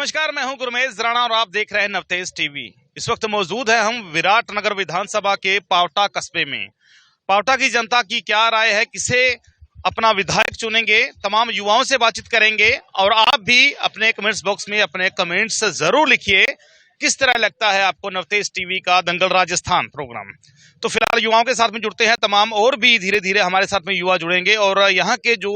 नमस्कार, मैं हूं गुरमेज राणा और आप देख रहे हैं नवतेज टीवी। इस वक्त मौजूद है हम विराट नगर विधानसभा के पावटा कस्बे में। पावटा की जनता की क्या राय है, किसे अपना विधायक चुनेंगे, तमाम युवाओं से बातचीत करेंगे और आप भी अपने कमेंट्स बॉक्स में अपने कमेंट्स जरूर लिखिए किस तरह लगता है आपको नवतेज टीवी का दंगल राजस्थान प्रोग्राम। तो फिलहाल युवाओं के साथ में जुड़ते हैं तमाम, और भी धीरे धीरे हमारे साथ में युवा जुड़ेंगे और यहाँ के जो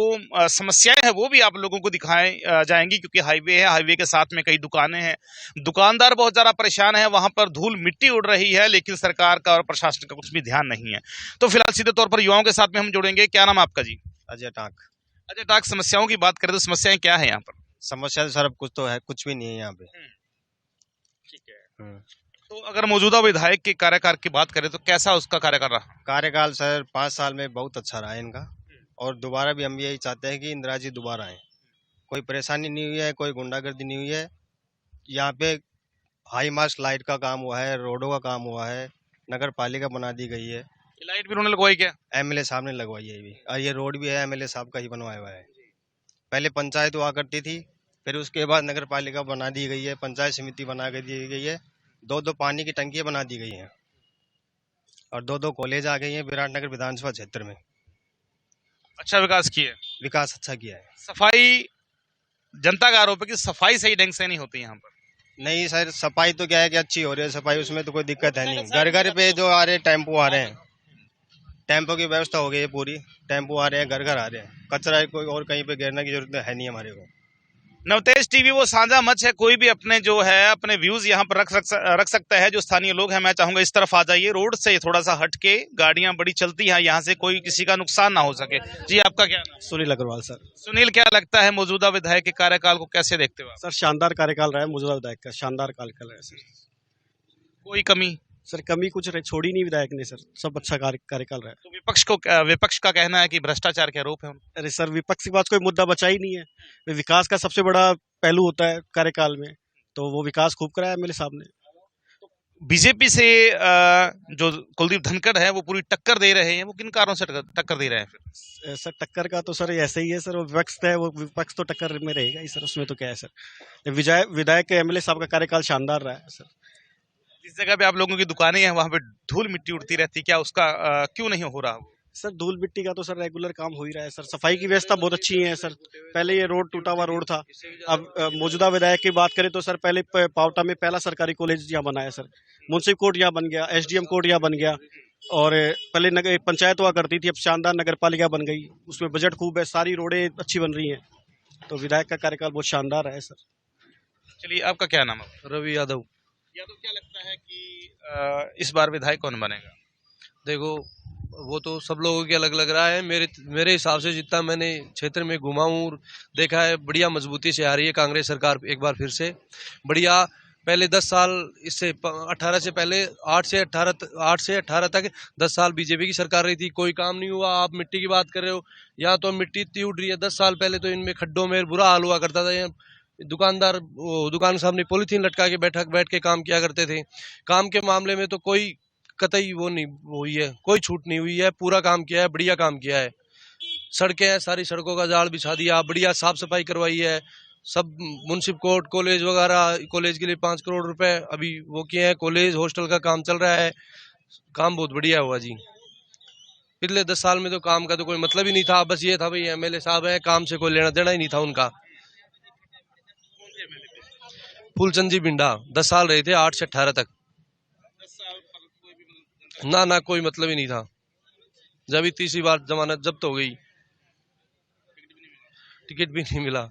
समस्याएं हैं वो भी आप लोगों को दिखाए जाएंगी, क्योंकि हाईवे है, हाईवे के साथ में कई दुकानें हैं, दुकानदार बहुत ज्यादा परेशान है, वहां पर धूल मिट्टी उड़ रही है, लेकिन सरकार का और प्रशासन का कुछ भी ध्यान नहीं है। तो फिलहाल सीधे तौर पर युवाओं के साथ में हम जुड़ेंगे। क्या नाम है आपका जी? अजय टाक। अजय टाक, समस्याओं की बात करें तो समस्याएं क्या है यहाँ पर? समस्या तो सर अब कुछ तो है, कुछ भी नहीं है यहाँ पे। ठीक है, तो अगर मौजूदा विधायक के कार्यकाल की बात करें तो कैसा उसका कार्यकाल रहा? कार्यकाल सर 5 साल में बहुत अच्छा रहा है इनका, और दोबारा भी हम यही चाहते हैं कि इंदिरा जी दोबारा आए। कोई परेशानी नहीं हुई है, कोई गुंडागर्दी नहीं हुई है। यहाँ पे हाई मास्ट लाइट का काम हुआ है, रोडों का काम हुआ है, नगर पालिका बना दी गई है। ये लाइट भी उन्होंने लगवाई क्या? एमएलए साहब ने लगवाई है भी, और ये रोड भी है एमएलए साहब का ही बनवाया हुआ है। पहले पंचायत हुआ करती थी, फिर उसके बाद नगर पालिका बना दी गई है, पंचायत समिति बना के दी गई है, 2-2 पानी की टंकियां बना दी गई हैं और 2-2 कॉलेज आ गई हैं विराटनगर विधानसभा क्षेत्र में। अच्छा विकास किया है, विकास अच्छा किया है। सफाई, जनता का आरोप है कि सफाई सही ढंग से नहीं होती यहाँ पर। नहीं सर, सफाई तो क्या है कि अच्छी हो रही है सफाई, उसमें तो कोई दिक्कत है नहीं। घर घर पे जो आ रहे टेम्पो आ रहे हैं, टेम्पो की व्यवस्था हो गई है पूरी, टेम्पो आ रहे हैं, घर घर आ रहे हैं। कचरा कोई और कहीं पे गिरने की जरूरत है नहीं हमारे को। नवतेज टीवी वो साझा मंच है, कोई भी अपने जो है अपने व्यूज यहाँ पर रख सकता है। जो स्थानीय लोग हैं, मैं चाहूंगा इस तरफ आ जाइए, रोड से थोड़ा सा हट के गाड़ियां बड़ी चलती हैं, यहाँ से कोई किसी का नुकसान ना हो सके। जी, आपका क्या नाम? सुनील अग्रवाल सर। सुनील, क्या लगता है मौजूदा विधायक के कार्यकाल को कैसे देखते हो आप? सर शानदार कार्यकाल रहा है मौजूदा विधायक का, शानदार कार्यकाल रहा है सर। कोई कमी? सर कमी कुछ छोड़ी नहीं विधायक ने सर, सब अच्छा कार्यकाल रहा है। तो विपक्ष का कहना है कि भ्रष्टाचार के आरोप है। अरे सर, विपक्ष के पास कोई मुद्दा बचा ही नहीं है। विकास का सबसे बड़ा पहलू होता है कार्यकाल में, तो वो विकास खूब कराया मेरे साहब ने। बीजेपी से जो कुलदीप धनखड़ है वो पूरी टक्कर दे रहे हैं, वो किन कारणों से टक्कर दे रहे हैं फिर? सर टक्कर का तो सर ऐसे ही है सर, वो विपक्ष है, वो विपक्ष तो टक्कर में रहेगा ही सर, उसमें तो क्या है सर। विधायक एमएलए साहब का कार्यकाल शानदार रहा है सर। जिस जगह पे आप लोगों की दुकानें हैं वहां पे धूल मिट्टी उड़ती रहती, क्या उसका क्यों नहीं हो रहा? सर धूल मिट्टी का तो सर रेगुलर काम हो ही रहा है सर। सफाई की व्यवस्था बहुत अच्छी है सर। पहले ये रोड टूटा हुआ रोड था, अब मौजूदा विधायक की बात करें तो सर पहले पावटा में पहला सरकारी कॉलेज यहाँ बना है सर, मुंसिफ कोर्ट यहाँ बन गया, एसडीएम कोर्ट यहाँ बन गया, और पहले नगर पंचायत हुआ करती थी, अब शानदार नगर पालिका बन गई, उसमें बजट खूब है, सारी रोडें अच्छी बन रही हैं। तो विधायक का कार्यकाल बहुत शानदार है सर। चलिए, आपका क्या नाम है? रवि यादव। यादव, क्या लगता है कि इस बार विधायक कौन बनेगा? देखो, वो तो सब लोगों के अलग लग रहा है। मेरे हिसाब से जितना मैंने क्षेत्र में घुमा हूँ, देखा है, बढ़िया मजबूती से आ रही है कांग्रेस सरकार एक बार फिर से बढ़िया। पहले 10 साल, इससे 18 से पहले 8 से 18 तक 10 साल बीजेपी की सरकार रही थी, कोई काम नहीं हुआ। आप मिट्टी की बात कर रहे हो, यहाँ तो मिट्टी इतनी उड़ रही है। 10 साल पहले तो इनमें खड्डों में बुरा हाल हुआ करता था। दुकानदार दुकान सामने पॉलीथीन लटका के बैठ के काम किया करते थे। काम के मामले में तो कोई कतई वो नहीं हुई है, कोई छूट नहीं हुई है, पूरा काम किया है, बढ़िया काम किया है। सड़कें हैं, सारी सड़कों का जाल बिछा दिया, बढ़िया साफ सफाई करवाई है। सब मुंसिफ कोर्ट, कॉलेज वगैरह, कॉलेज के लिए 5 करोड़ रुपए अभी वो किए हैं। कॉलेज हॉस्टल का काम चल रहा है, काम बहुत बढ़िया हुआ जी। पिछले 10 साल में तो काम का तो कोई मतलब ही नहीं था, बस ये था भाई एमएलए साहब है, काम से कोई लेना देना ही नहीं था उनका। फूलचंद जी बिंडा 10 साल रहे थे, 8 से 18 तक। ना कोई मतलब ही नहीं था। जब ही तीसरी बार जमानत जब्त हो गई, टिकट भी नहीं मिला।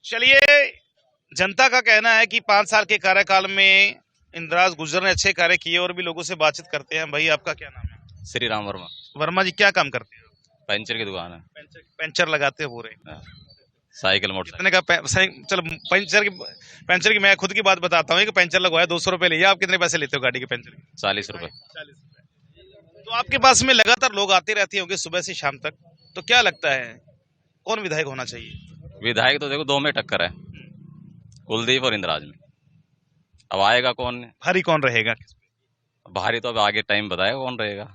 चलिए, जनता का कहना है कि 5 साल के कार्यकाल में इंदिराज गुर्जर ने अच्छे कार्य किए, और भी लोगों से बातचीत करते हैं। भाई, आपका क्या नाम है? श्री राम वर्मा। वर्मा जी, क्या काम करते हैं? पंचर की दुकान है। पंचर लगाते हैं पूरे? Cycle motor. कितने का चलो, पंचर की मैं खुद की बात बताता हूँ कि पंचर लगवाया 200 रुपए लिया। आप कितने पैसे लेते हो गाड़ी के पंचर के? 40 रुपए। 40 रुपए। तो आपके पास में लगातार लोग आते रहते होंगे सुबह से शाम तक, तो क्या लगता है कौन विधायक होना चाहिए? विधायक तो देखो 2 में टक्कर है, कुलदीप और इंदिराज में। अब आएगा कौन, भारी कौन रहेगा? भारी तो अब आगे टाइम बताएगा कौन रहेगा।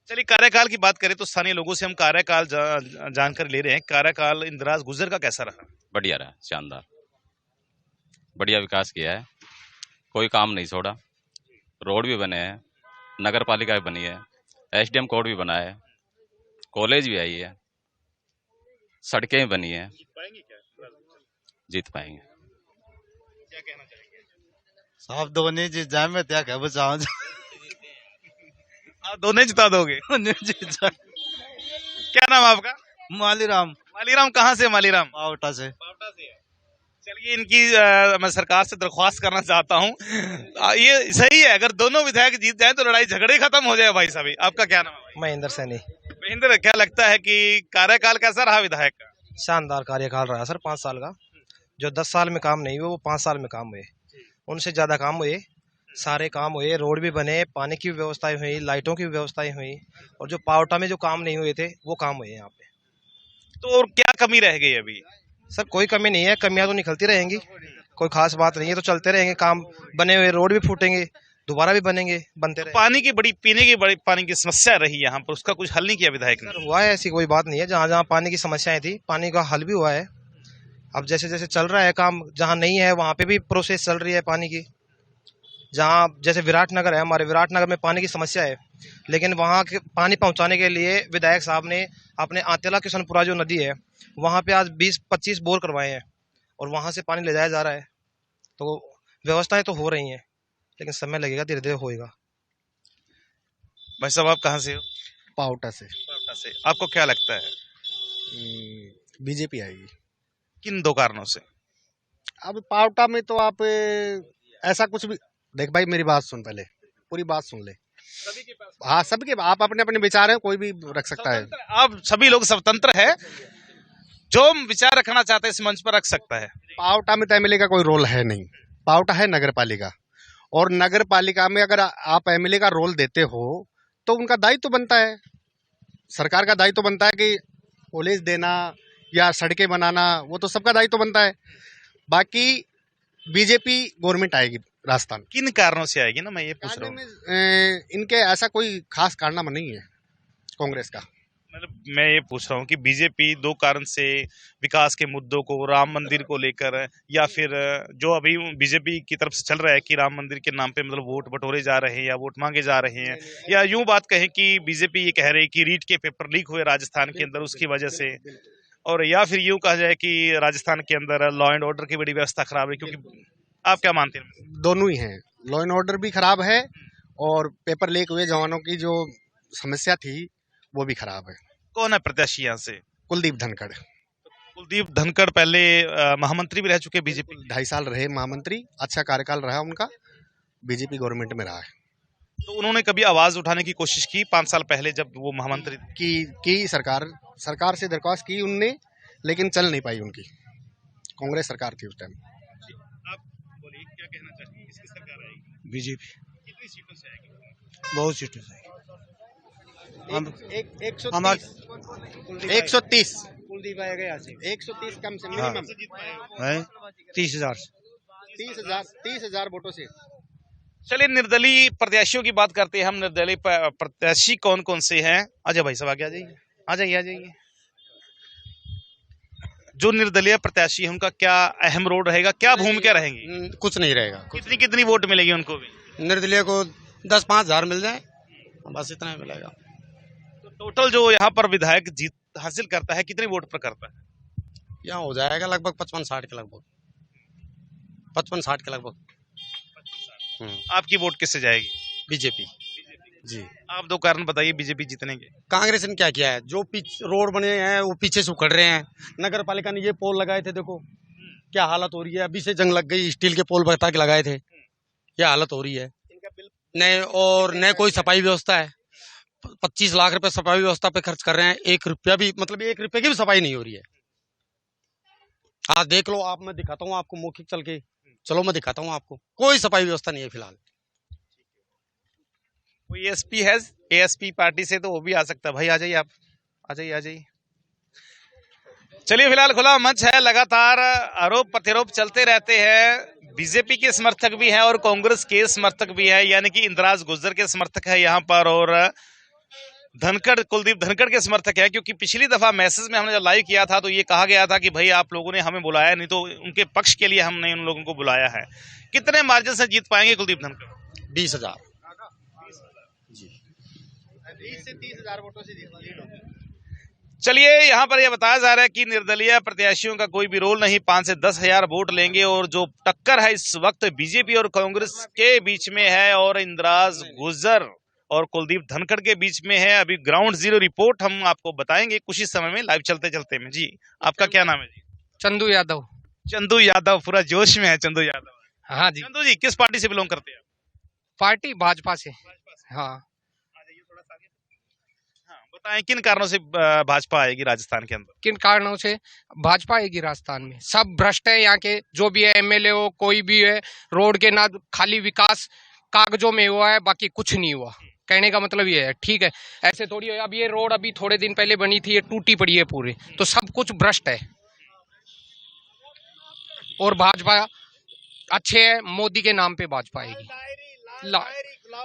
चलिए, कार्यकाल की बात करें तो स्थानीय लोगों से हम कार्यकाल जानकारी ले रहे हैं। कार्यकाल इंदिराज गुर्जर का कैसा रहा? बढ़िया रहा, शानदार, बढ़िया विकास किया है, कोई काम नहीं छोड़ा। रोड भी बने हैं, नगर पालिका भी बनी है, एसडीएम कोर्ट भी बना है, कॉलेज भी आई है, सड़कें भी बनी है। जीत पाएंगे। साहब दोनों जीत जाए, मैं क्या कह बचाऊं। आप दोनों जिता दोगे? जीत जाए। क्या नाम है आपका? मालीराम मालीराम। कहाँ से मालीराम? पावटा से। चलिए, इनकी मैं सरकार से दरख्वास्त करना चाहता हूँ, ये सही है अगर दोनों विधायक जीत जाए तो लड़ाई झगड़े खत्म हो जाए। भाई साहब, आपका क्या नाम है? महेंद्र सैनी। महेंद्र, क्या लगता है कि कार्यकाल कैसा रहा विधायक का? शानदार कार्यकाल रहा सर 5 साल का। जो 10 साल में काम नहीं हुए वो 5 साल में काम हुए, उनसे ज्यादा काम हुए, सारे काम हुए। रोड भी बने, पानी की व्यवस्थाएं हुई, लाइटों की व्यवस्थाएं हुई, और जो पावटा में जो काम नहीं हुए थे वो काम हुए यहाँ पे। तो और क्या कमी रह गई अभी? सर कोई कमी नहीं है, कमियां तो निकलती रहेंगी, कोई खास बात नहीं है, तो चलते रहेंगे काम। बने हुए रोड भी फूटेंगे, दोबारा भी बनेंगे, बनते रहेंगे। पानी की पीने की बड़ी पानी की समस्या रही यहाँ पर, उसका कुछ हल नहीं किया विधायक ने? सर हुआ है, ऐसी कोई बात नहीं है। जहाँ जहाँ पानी की समस्याएं थी, पानी का हल भी हुआ है। अब जैसे जैसे चल रहा है काम, जहाँ नहीं है वहाँ पे भी प्रोसेस चल रही है पानी की। जहाँ जैसे विराटनगर है, हमारे विराटनगर में पानी की समस्या है, लेकिन वहाँ के पानी पहुँचाने के लिए विधायक साहब ने अपने आतेला किशनपुरा जो नदी है वहाँ पे आज 20-25 बोर करवाए हैं, और वहाँ से पानी ले जाया जा रहा है। तो व्यवस्थाएं तो हो रही हैं, लेकिन समय लगेगा, धीरे धीरे होएगा। भाई साहब, आप कहाँ से हो? पावटा से। पावटा से। आपको क्या लगता है बीजेपी आएगी। किन दो कारणों से? अब पावटा में तो आप ऐसा कुछ भी देख भाई, मेरी बात सुन, पहले पूरी बात सुन ले। हाँ, सबके आप अपने अपने विचार हैं, कोई भी रख सकता है। आप सभी लोग स्वतंत्र है, जो विचार रखना चाहते हैं इस मंच पर रख सकता है। पावटा में तो एमएलए का कोई रोल है नहीं, पावटा है नगर पालिका, और नगर पालिका में अगर आप एमएलए का रोल देते हो तो उनका दायित्व बनता है, सरकार का दायित्व बनता है कि कॉलेज देना या सड़कें बनाना, वो तो सबका दायित्व बनता है। बाकी बीजेपी गवर्नमेंट आएगी राजस्थान। किन कारणों से आएगी ना, मैं ये पूछ रहा हूँ। इनके ऐसा कोई खास कारनामा नहीं है कांग्रेस का। मतलब मैं ये पूछ रहा हूँ कि बीजेपी दो कारण से विकास के मुद्दों को, राम मंदिर को लेकर, या फिर जो अभी बीजेपी की तरफ से चल रहा है कि राम मंदिर के नाम पे मतलब वोट बटोरे जा रहे हैं या वोट मांगे जा रहे हैं, या यूं बात कहें कि बीजेपी ये कह रही है कि रीट के पेपर लीक हुए राजस्थान के अंदर उसकी वजह से, और या फिर यूं कहा जाए कि राजस्थान के अंदर लॉ एंड ऑर्डर की बड़ी व्यवस्था खराब है। क्योंकि आप क्या मानते हैं? दोनों ही हैं, लॉ एंड ऑर्डर भी खराब है और पेपर लीक हुए जवानों की जो समस्या थी वो भी खराब है। कौन है प्रत्याशी यहाँ से? कुलदीप धनखड़। कुलदीप धनखड़ पहले महामंत्री भी रह चुके बीजेपी। 2.5 साल रहे महामंत्री, अच्छा कार्यकाल रहा उनका, बीजेपी गवर्नमेंट में रहा है। तो उन्होंने कभी आवाज उठाने की कोशिश की 5 साल पहले जब वो महामंत्री थे? की सरकार से दरख्वास्त की उनने, लेकिन चल नहीं पाई उनकी, कांग्रेस सरकार थी उस टाइम। आप बोलिए, क्या कहना चाहते हैं, किसकी सरकार आएगी? बीजेपी कितनी सीटों से आएगी? बहुत सीटों से। हम 130 कुलदीप आएगा यहाँ से 130 कम से मिनिमम 30,000। 30,000 वोटों से। चलिए, निर्दलीय प्रत्याशियों की बात करते हैं हम। निर्दलीय प्रत्याशी कौन कौन से हैं? आजा भाई साहब, आगे आ जाइए, आ जाइए, आ जाइए। जो निर्दलीय प्रत्याशी है उनका क्या अहम रोल रहेगा, क्या भूमिका रहेगी? कुछ नहीं रहेगा। कितनी कितनी वोट मिलेगी उनको भी? निर्दलीय को 10-5 हजार मिल जाए, बस इतना ही मिलेगा। तो टोटल जो यहाँ पर विधायक जीत हासिल करता है कितने वोट पर करता है? यहाँ हो जाएगा लगभग 55-60 के लगभग, 55-60 के लगभग। आपकी वोट किससे जाएगी? बीजेपी जी। आप दो कारण बताइए बीजेपी जीतने के। कांग्रेस ने क्या किया है, जो रोड बने हैं वो पीछे से उखड़ रहे हैं। नगर पालिका ने ये पोल लगाए थे, देखो क्या हालत हो रही है, अभी से जंग लग गई, स्टील के पोल बता के लगाए थे, ये हालत हो रही है। नए और नए कोई सफाई व्यवस्था है, 25 लाख रुपए सफाई व्यवस्था पे खर्च कर रहे हैं, 1 रुपया भी, मतलब 1 रुपये की भी सफाई नहीं हो रही है। आज देख लो आप, मैं दिखाता हूँ आपको मौखिक चल के, चलो मैं दिखाता हूँ आपको, कोई सफाई व्यवस्था नहीं है फिलहाल। कोई एसपी है एएसपी पार्टी से तो वो भी आ सकता है। भाई आ जाइए, आप आ जाइए, आ जाइए। चलिए, फिलहाल खुला मंच है, लगातार आरोप प्रत्यारोप चलते रहते हैं। बीजेपी के समर्थक भी हैं और कांग्रेस के समर्थक भी हैं, यानी कि इंदिराज गुर्जर के समर्थक है यहाँ पर, और धनखड़, कुलदीप धनखड़ के समर्थक है, क्योंकि पिछली दफा मैसेज में हमने जब लाइव किया था तो ये कहा गया था कि भाई आप लोगों ने हमें बुलाया नहीं, तो उनके पक्ष के लिए हमने उन लोगों को बुलाया है। कितने मार्जिन से जीत पाएंगे कुलदीप धनखड़? 20,000 चलिए, यहाँ पर यह बताया जा रहा है कि निर्दलीय प्रत्याशियों का कोई भी रोल नहीं, 5 से 10 हजार वोट लेंगे। और जो टक्कर है इस वक्त बीजेपी और कांग्रेस के बीच में है, और इंदिराज गुजर और कुलदीप धनखड़ के बीच में है। अभी ग्राउंड जीरो रिपोर्ट हम आपको बताएंगे कुछ ही समय में, लाइव चलते चलते में। जी, आपका क्या नाम है? जी, चंदू यादव। चंदू यादव, पूरा जोश में है चंदू यादव। हाँ जी, चंदू जी, किस पार्टी से बिलोंग करते हैं? पार्टी भाजपा से। हाँ, बताएं किन कारणों से भाजपा आएगी राजस्थान के अंदर? किन कारणों से भाजपा आएगी राजस्थान में? सब भ्रष्ट है यहाँ के, जो भी है, एमएलए हो कोई भी है, रोड के ना खाली विकास कागजों में हुआ है, बाकी कुछ नहीं हुआ। कहने का मतलब ये है, ठीक है, ऐसे थोड़ी है। अब ये रोड अभी थोड़े दिन पहले बनी थी, ये टूटी पड़ी है पूरी, तो सब कुछ भ्रष्ट है। और भाजपा अच्छे है, मोदी के नाम पे भाजपा आएगी।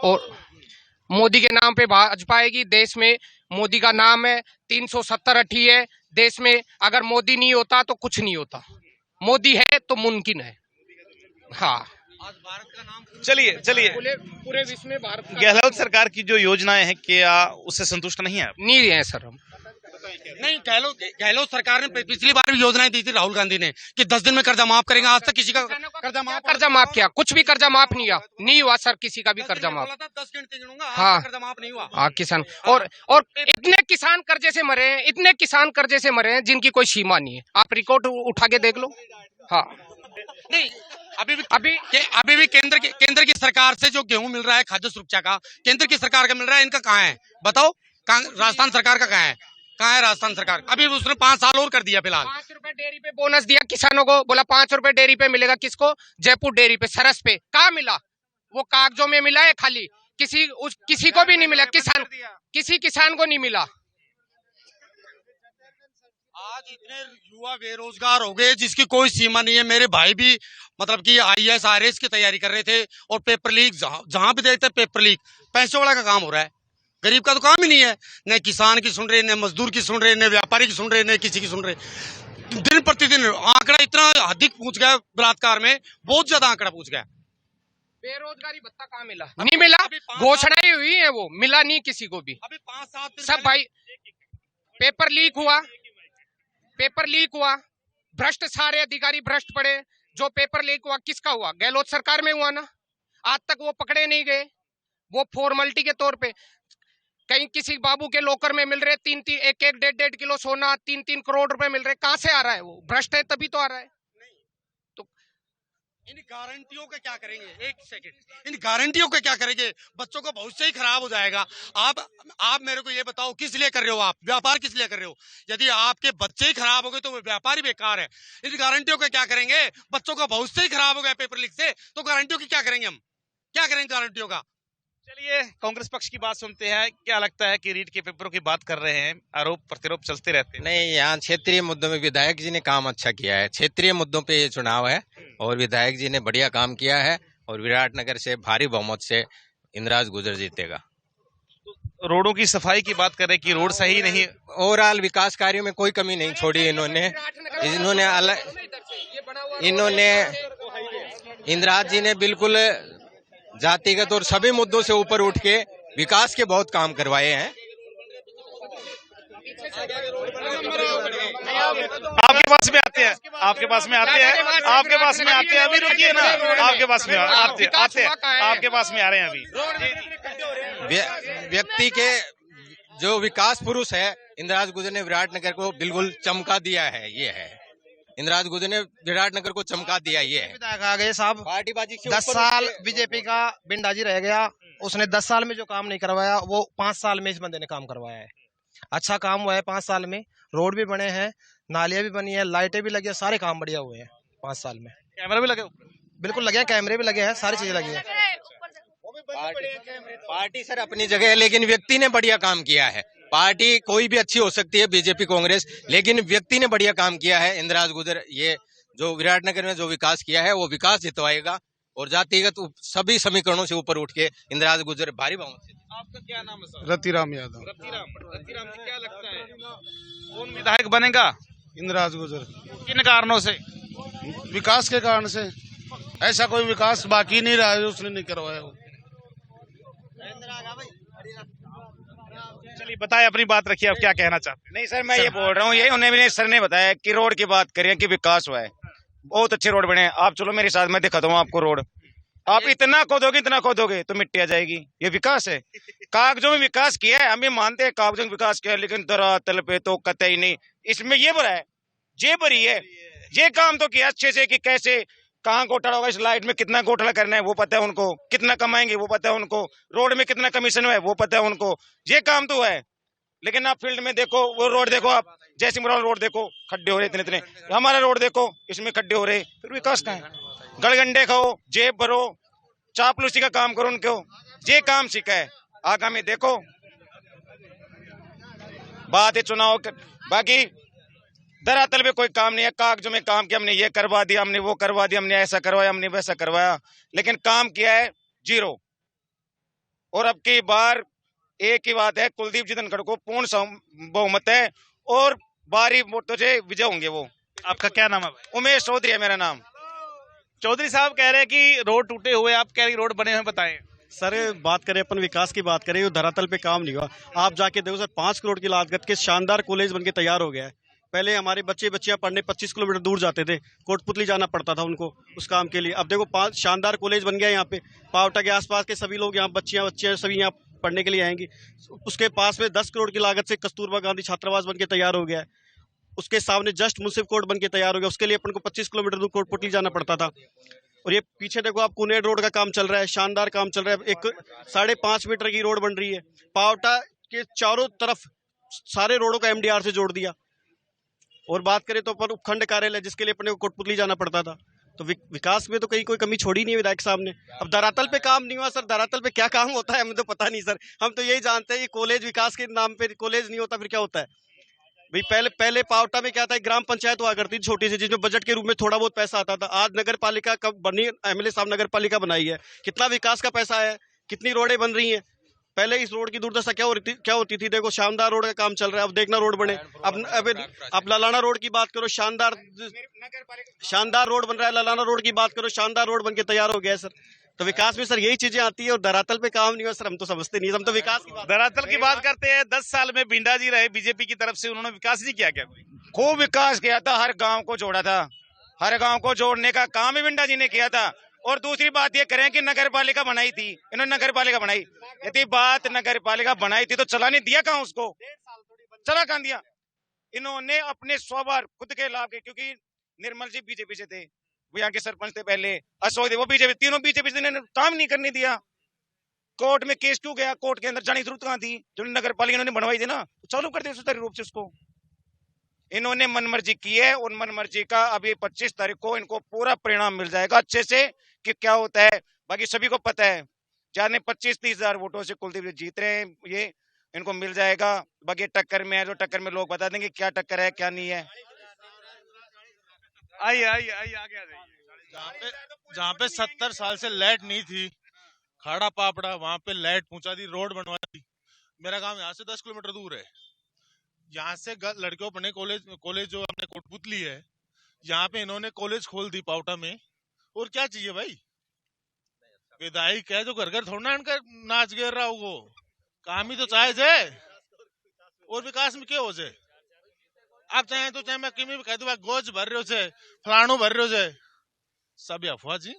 और मोदी के नाम पे भाजपा आएगी। देश में मोदी का नाम है, 370 है देश में। अगर मोदी नहीं होता तो कुछ नहीं होता, मोदी है तो मुमकिन है। हाँ, चलिए चलिए, पूरे विश्व में भारत गहलोत सरकार की जो योजनाएं हैं, क्या उससे संतुष्ट नहीं है? नहीं है सर हम। नहीं, गहलोत सरकार ने पिछली बार भी योजनाएं दी थी राहुल गांधी ने कि 10 दिन में कर्जा माफ करेंगे। आज तक किसी का कर्जा माफ किया? कुछ भी कर्जा माफ नहीं हुआ सर, किसी का भी कर्जा माफ। 10 गिनती गिनूंगा, हाँ, कर्जा माफ नहीं हुआ। हाँ, किसान और इतने किसान कर्जे से मरे हैं, इतने किसान कर्जे से मरे हैं जिनकी कोई सीमा नहीं है। आप रिकॉर्ड उठा के देख लो। हाँ, नहीं, अभी भी केंद्र की सरकार से जो गेहूं मिल रहा है, खाद्य सुरक्षा का, केंद्र की सरकार का मिल रहा है, इनका कहाँ है बताओ? राजस्थान सरकार का कहाँ है राजस्थान सरकार? अभी उसने 5 साल और कर दिया। फिलहाल 5 रुपए डेयरी पे बोनस दिया किसानों को, बोला 5 रुपए डेयरी पे मिलेगा। किसको? जयपुर डेयरी पे, सरस पे। कहाँ मिला? वो कागजों में मिला है खाली, किसी को भी नहीं मिला। किसी किसान को नहीं मिला। आज इतने युवा बेरोजगार हो गए जिसकी कोई सीमा नहीं है। मेरे भाई भी मतलब कि IAS RAS की तैयारी कर रहे थे, और पेपर लीक, जहां भी देखते पेपर लीक, पैसे वाला का काम हो रहा है। गरीब का तो काम ही नहीं है। न किसान की सुन रहे, न मजदूर की सुन रहे, न व्यापारी की सुन रहे, न किसी की सुन रहे। दिन प्रतिदिन आंकड़ा इतना अधिक पूछ गया, बलात्कार में बहुत ज्यादा आंकड़ा पूछ गया। बेरोजगारी भत्ता कहाँ मिला? नहीं मिला। घोषणाएं हुई है, वो मिला नहीं किसी को भी। अभी 5-7 सब भाई पेपर लीक हुआ, भ्रष्ट, सारे अधिकारी भ्रष्ट पड़े। जो पेपर लीक हुआ किसका हुआ? गहलोत सरकार में हुआ ना। आज तक वो पकड़े नहीं गए। वो फॉर्मेलिटी के तौर पे कहीं किसी बाबू के लोकर में मिल रहे 3-3, 1-1, 1.5 किलो सोना, 3-3 करोड़ रुपए मिल रहे। कहां से आ रहा है? वो भ्रष्ट है तभी तो आ रहा है। तो इन गारंटियों का क्या करेंगे? एक सेकंड, इन गारंटियों का क्या करेंगे? बच्चों का भविष्य ही खराब हो जाएगा। आप मेरे को ये बताओ, किस लिए कर रहे हो आप व्यापार? किस लिए कर रहे हो? यदि आपके बच्चे ही खराब हो गए तो व्यापार ही बेकार है। इन गारंटियों का क्या करेंगे? बच्चों का भविष्य ही खराब हो गया पेपर लीक से, तो गारंटियों की क्या करेंगे? हम क्या करेंगे गारंटियों का? चलिए, कांग्रेस पक्ष की बात सुनते हैं। क्या लगता है कि रीट के पेपरों की बात कर रहे हैं, आरोप प्रत्यारोप चलते रहते हैं? नहीं, यहाँ क्षेत्रीय मुद्दों में विधायक जी ने काम अच्छा किया है। क्षेत्रीय मुद्दों पे ये चुनाव है और विधायक जी ने बढ़िया काम किया है, और विराटनगर से भारी बहुमत से इंदिराज गुजर जीतेगा। रोडों की सफाई की बात करें कि रोड सही नहीं, ओवरऑल विकास कार्यों में कोई कमी नहीं छोड़ी इन्होंने। इंदिराज जी ने बिल्कुल जातिगत और सभी मुद्दों से ऊपर उठ के विकास के बहुत काम करवाए हैं। आपके पास में आते हैं, आपके पास में आते हैं, आपके पास में आते हैं। अभी रुकिए ना, आपके पास में आते हैं, आपके पास में आ रहे हैं अभी। व्यक्ति के जो विकास पुरुष है, इंदिराज गुजर ने विराटनगर को बिल्कुल चमका दिया है। ये है, इंदिराज गुजर ने विराटनगर को चमका दिया। ये है, विधायक आ गए साहब, पार्टीबाजी 10 साल बीजेपी का बिंडाजी रह गया। उसने 10 साल में जो काम नहीं करवाया, वो 5 साल में इस बंदे ने काम करवाया है। अच्छा काम हुआ है 5 साल में। रोड भी बने हैं, नालियां भी बनी है, लाइटें भी लगी है, सारे काम बढ़िया हुए हैं 5 साल में। कैमरा भी लगे? बिल्कुल लगे हैं, कैमरे भी लगे हैं, सारी चीजें लगी हैं। पार्टी सर अपनी जगह है, लेकिन व्यक्ति ने बढ़िया काम किया है। पार्टी कोई भी अच्छी हो सकती है, बीजेपी कांग्रेस, लेकिन व्यक्ति ने बढ़िया काम किया है। इंदिराज गुजर ये जो विराटनगर में जो विकास किया है, वो विकास जितवाएगा। और जातिगत सभी समीकरणों से ऊपर उठ के इंदिरा गुजर भारी बहुमत से। आपका क्या नाम है सर? रतिराम यादव। रतिराम जी, क्या लगता है कौन विधायक बनेगा? इंदिरा गुजर। किन कारणों से? विकास के कारण से। ऐसा कोई विकास बाकी नहीं रहा है जो उसने नहीं करवाया हो। चलिए बताएं, अपनी बात रखिए, आप क्या कहना चाहते हैं? नहीं सर, मैं ये बोल रहा हूँ, ये उन्हें भी सर ने बताया कि रोड की बात करें कि विकास हुआ है, बहुत अच्छे रोड बने हैं। आप चलो मेरे साथ, मैं दिखाता हूँ आपको रोड। आप इतना खोदोगे तो मिट्टी आ जाएगी। ये विकास है? कागजों में विकास किया है, हम ये मानते हैं कागजों में विकास किया है, लेकिन धरातल पे तो कतई नहीं। इसमें ये भरा है, ये भरी है, ये काम तो किया अच्छे से कि कैसे कहाँ घोटाला होगा, इस लाइट में कितना घोटाला करना है वो पता है उनको, कितना कमाएंगे वो पता है उनको, रोड में कितना कमीशन है वो पता है उनको, ये काम तो है। लेकिन आप फील्ड में देखो, वो रोड देखो, आप जैसे मुराल रोड देखो, खड्डे हो रहे इतने इतने, हमारा रोड देखो इसमें खड्डे हो रहे, फिर विकास कहाँ है? गड़गंडे खाओ, जेब भरो, चापलूसी का काम करो उनको, ये काम सीखा है। आगामी देखो, बात है चुनाव, बाकी धरातल पे कोई काम नहीं है। कागजों में काम किया, हमने ये करवा दिया, हमने वो करवा दिया, हमने ऐसा करवाया, हमने वैसा करवाया, लेकिन काम किया है जीरो। और अब की बार एक ही बात है, कुलदीप जी धनखड़ को पूर्ण बहुमत है और भारी वोटों से विजय होंगे वो। आपका क्या नाम है? उमेश चौधरी है मेरा नाम। चौधरी साहब कह रहे हैं कि रोड टूटे हुए, आप कह रहे हैं रोड बने हुए, बताएं। सर बात करें अपन विकास की बात करें, वो धरातल पे काम नहीं हुआ। आप जाके देखो सर, 5 करोड़ की लागत के शानदार कॉलेज बनके तैयार हो गया है। पहले हमारे बच्चियां पढ़ने 25 किलोमीटर दूर जाते थे, कोटपुतली जाना पड़ता था उनको उस काम के लिए। अब देखो 5 शानदार कॉलेज बन गया यहाँ पे, पावटा के आसपास के सभी लोग यहाँ, बच्चियां सभी यहाँ पढ़ने के लिए आएंगी। उसके पास में 10 करोड़ की लागत से कस्तूरबा गांधी छात्रावास बनके तैयार हो गया है। उसके सामने जस्ट मुंसिफ कोर्ट बनके तैयार हो गया, उसके लिए अपन को 25 किलोमीटर दूर कोटपुतली जाना पड़ता था। और ये पीछे देखो आप, कुनेड रोड का काम चल रहा है, शानदार काम चल रहा है। एक 5.5 मीटर की रोड बन रही है, पावटा के चारों तरफ सारे रोडों का MDR से जोड़ दिया। और बात करें तो अपन उपखंड कार्यालय, जिसके लिए अपने को कोटपुतली जाना पड़ता था। तो विकास में तो कहीं कोई कमी छोड़ी नहीं है विधायक साहब ने। अब धरातल पे काम नहीं हुआ सर, धरातल पे क्या काम होता है हमें तो पता नहीं सर। हम तो यही जानते हैं कि कॉलेज विकास के नाम पे कॉलेज नहीं होता, फिर क्या होता है भाई? पहले पावटा में क्या था, ग्राम पंचायत हुआ करती थी छोटी सी, जिसमें बजट के रूप में थोड़ा बहुत पैसा आता था। आज नगर पालिका कब बनी, MLA साहब नगर पालिका बनाई है, कितना विकास का पैसा है, कितनी रोडें बन रही हैं। पहले इस रोड की दुर्दशा क्या होती थी? देखो शानदार रोड का काम चल रहा है, अब देखना रोड बने। अब ललाना रोड की बात करो, शानदार रोड बन रहा है। ललाना रोड की बात करो, शानदार रोड बनके तैयार हो गया है सर। तो विकास में सर यही चीजें आती है, और धरातल पे काम नहीं हुआ सर, हम तो समझते नहीं, हम तो विकास की बात। धरातल की बात करते हैं। 10 साल में बिंडा जी रहे बीजेपी की तरफ से, उन्होंने विकास नहीं किया क्या? खूब विकास किया था, हर गांव को जोड़ा था, हर गांव को जोड़ने का काम ही बिंडा जी ने किया था। और दूसरी बात ये करें कि नगर पालिका बनाई थी, इन्होंने नगर पालिका बनाई। यदि बात नगर पालिका बनाई थी तो चलाने दिया कहाँ उसको? चला कहाँ दिया? इन्होंने अपने स्वभाव खुद के लाभ के, क्योंकि निर्मल जी बीजेपी से थे, वो यहाँ के सरपंच थे पहले, अशोक थे वो बीजेपी, तीनों बीजेपी से इन्होंने काम नहीं करने दिया। कोर्ट में केस क्यों गया? कोर्ट के अंदर जाने की जरूरत कहाँ थी? जो नगर पालिका इन्होंने बनवाई थी ना, चालू कर दिया सुचारू रूप से उसको। इन्होंने मनमर्जी की है, उन मनमर्जी का अभी 25 तारीख को इनको पूरा परिणाम मिल जाएगा अच्छे से कि क्या होता है। बाकी सभी को पता है, जाने 25-30 हजार वोटों से कुलदीप जी जीत रहे हैं, ये इनको मिल जाएगा। बाकी टक्कर में है, जो टक्कर में लोग बता देंगे क्या टक्कर है क्या नहीं है। आइए आइए आइए, आगे आ जाइए। जहाँ पे 70 साल से लाइट नहीं थी, खाड़ा पापड़ा, वहाँ पे लाइट पहुंचा दी, रोड बनवा दी। मेरा गांव यहाँ से 10 किलोमीटर दूर है। यहाँ से लड़कियों पढ़ने कॉलेज जो अपने कोटपुतली है, यहाँ पे इन्होंने कॉलेज खोल दी पावटा में। और क्या चाहिए भाई? विधायक है जो घर घर थोड़ा इनका नाच गिर रहा हो, काम ही तो चाहे जाए और विकास में क्या हो जाए। आप चाहे तो चाहे मैं किमी भी कह दूं गोज भर रहे हो से, फलाणो भर रहे हो से, सब अफवाह जी।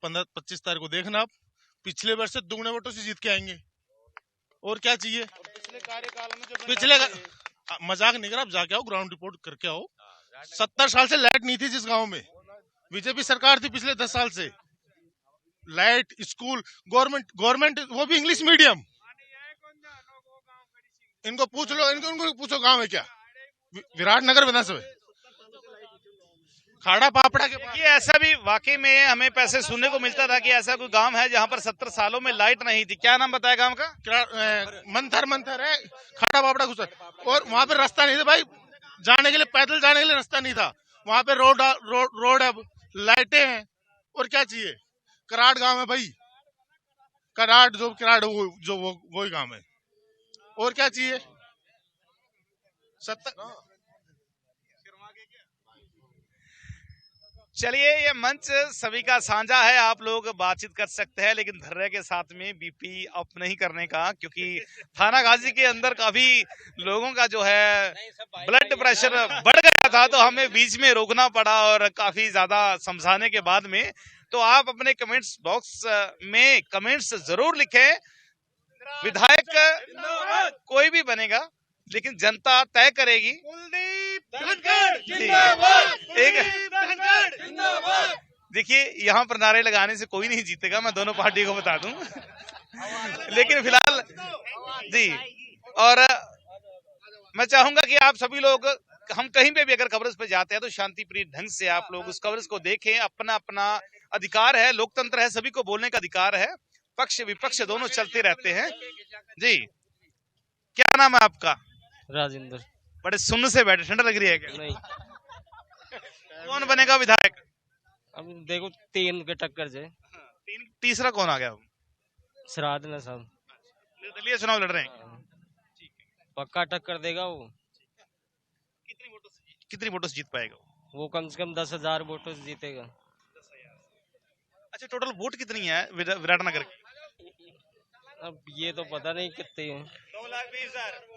15-25 तारीख को देखना, आप पिछले वर्ष से दुगने वोटों से जीत के आएंगे। और क्या चाहिए? पिछले कार्यकाल में पिछले मजाक नहीं कर, आप जाके आओ, ग्राउंड रिपोर्ट करके आओ। 70 साल से लाइट नहीं थी जिस गांव में, बीजेपी सरकार थी पिछले 10 साल से। लाइट, स्कूल, गवर्नमेंट वो भी इंग्लिश मीडियम। इनको पूछ लो, इनको पूछो गांव है क्या? विराटनगर विधानसभा खाड़ा पापड़ा के पास। ऐसा भी वाकई में हमें पैसे सुनने को मिलता था कि ऐसा कोई गांव है जहां पर 70 सालों में लाइट नहीं थी। क्या नाम बताया गांव का? मंथर है, खाड़ा पापड़ा घुसा। और वहां पे रास्ता नहीं था भाई, जाने के लिए, पैदल जाने के लिए रास्ता नहीं था। वहां पे रोड अब लाइटें हैं। और क्या चाहिए? कराड़ गांव है भाई, कराड़ जो कराड़ वही गांव है। और क्या चाहिए? 70। चलिए, ये मंच सभी का साझा है, आप लोग बातचीत कर सकते हैं, लेकिन धर्रे के साथ में बीपी अप नहीं करने का, क्योंकि थाना गाजी के अंदर काफी लोगों का जो है ब्लड प्रेशर बढ़ गया था, तो हमें बीच में रोकना पड़ा और काफी ज्यादा समझाने के बाद में। तो आप अपने कमेंट्स बॉक्स में कमेंट्स जरूर लिखें। विधायक कोई भी बनेगा, लेकिन जनता तय करेगी। देखिए, यहाँ पर नारे लगाने से कोई नहीं जीतेगा, मैं दोनों पार्टी को बता दूं। लेकिन फिलहाल जी, और मैं चाहूंगा कि आप सभी लोग, हम कहीं पे भी अगर कवरेज पे जाते हैं तो शांतिप्रिय ढंग से आप लोग उस कवरेज को देखें। अपना अपना अधिकार है, लोकतंत्र है, सभी को बोलने का अधिकार है। पक्ष विपक्ष दोनों चलते रहते हैं। जी, क्या नाम है आपका? राजेंद्र। बड़े सुन्न से बैठे, ठंड लग रही है क्या? नहीं। कौन बनेगा विधायक? अब देखो 3 के टक्कर से। तीसरा कौन आ गया? श्राद्ध ना साहब, निर्दलीय चुनाव लड़ रहे हैं। पक्का टक्कर देगा वो। कितनी वोटों से जीत पाएगा वो? कम से कम 10,000 वोटों से जीतेगा। अच्छा, टोटल वोट कितनी है विराटनगर की? अब ये तो पता नहीं कितने हैं। 2,20,000।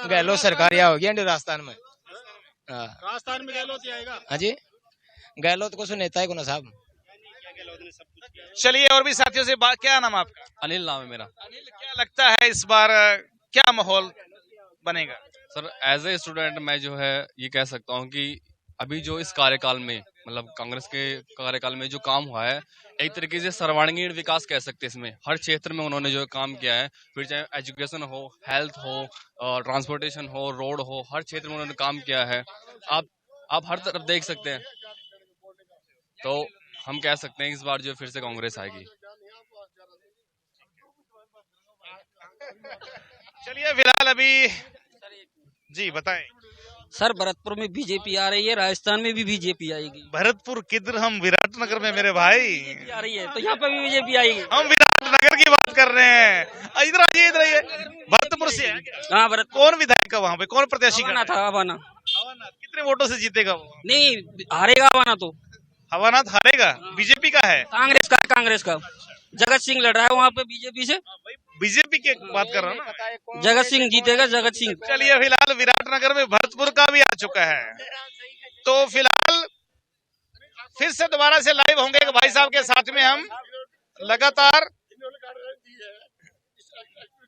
गहलोत सरकारिया होगी राजस्थान में। राजस्थान में गहलोत ही आएगा। हाँ जी, गहलोत को सुनेता है गुना साहब। चलिए, और भी साथियों से बात। क्या नाम आपका? अनिल नाम है मेरा। अनिल, क्या लगता है इस बार क्या माहौल बनेगा? सर, एज ए स्टूडेंट मैं जो है ये कह सकता हूँ कि अभी जो इस कार्यकाल में, मतलब कांग्रेस के कार्यकाल में जो काम हुआ है, एक तरीके से सर्वांगीण विकास कह सकते हैं। इसमें हर क्षेत्र में उन्होंने जो काम किया है, फिर चाहे एजुकेशन हो, हेल्थ हो, ट्रांसपोर्टेशन हो, रोड हो, हर क्षेत्र में उन्होंने काम किया है। आप हर तरफ देख सकते हैं। तो हम कह सकते हैं इस बार जो फिर से कांग्रेस आएगी। चलिए, फिलहाल अभी जी बताएं। सर, भरतपुर में बीजेपी आ रही है, राजस्थान में भी बीजेपी आएगी। भरतपुर किधर? हम विराटनगर में मेरे भाई आ रही है, तो यहाँ पे भी बीजेपी आएगी। हम विराटनगर की बात कर रहे हैं। इधर आइए, इधर आइए। भरतपुर से है? हाँ, भरतपुर। कौन विधायक है वहाँ पे? कौन प्रत्याशी था? हवाना। कितने वोटों से जीतेगा वो? नहीं, हारेगा हवाना। तो हवानाथ हारेगा? बीजेपी का है? कांग्रेस का जगत सिंह लड़ रहा है वहाँ पे बीजेपी से। बीजेपी की बात कर रहा हूँ ना। जगत सिंह जीतेगा, जगत सिंह। चलिए, फिलहाल विराटनगर में भरतपुर का भी आ चुका है। तो फिलहाल फिर से दोबारा से लाइव होंगे एक भाई साहब के साथ में हम लगातार।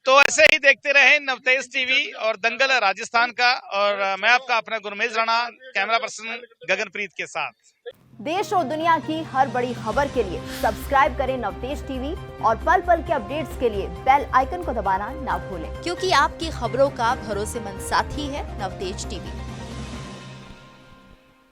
तो ऐसे ही देखते रहे नवतेज टीवी और दंगल राजस्थान का, और मैं आपका अपना गुरमेज राणा, कैमरा पर्सन गगनप्रीत के साथ। देश और दुनिया की हर बड़ी खबर के लिए सब्सक्राइब करें नवतेज टीवी और पल पल के अपडेट्स के लिए बेल आइकन को दबाना ना भूलें, क्योंकि आपकी खबरों का भरोसेमंद साथी है नवतेज टीवी।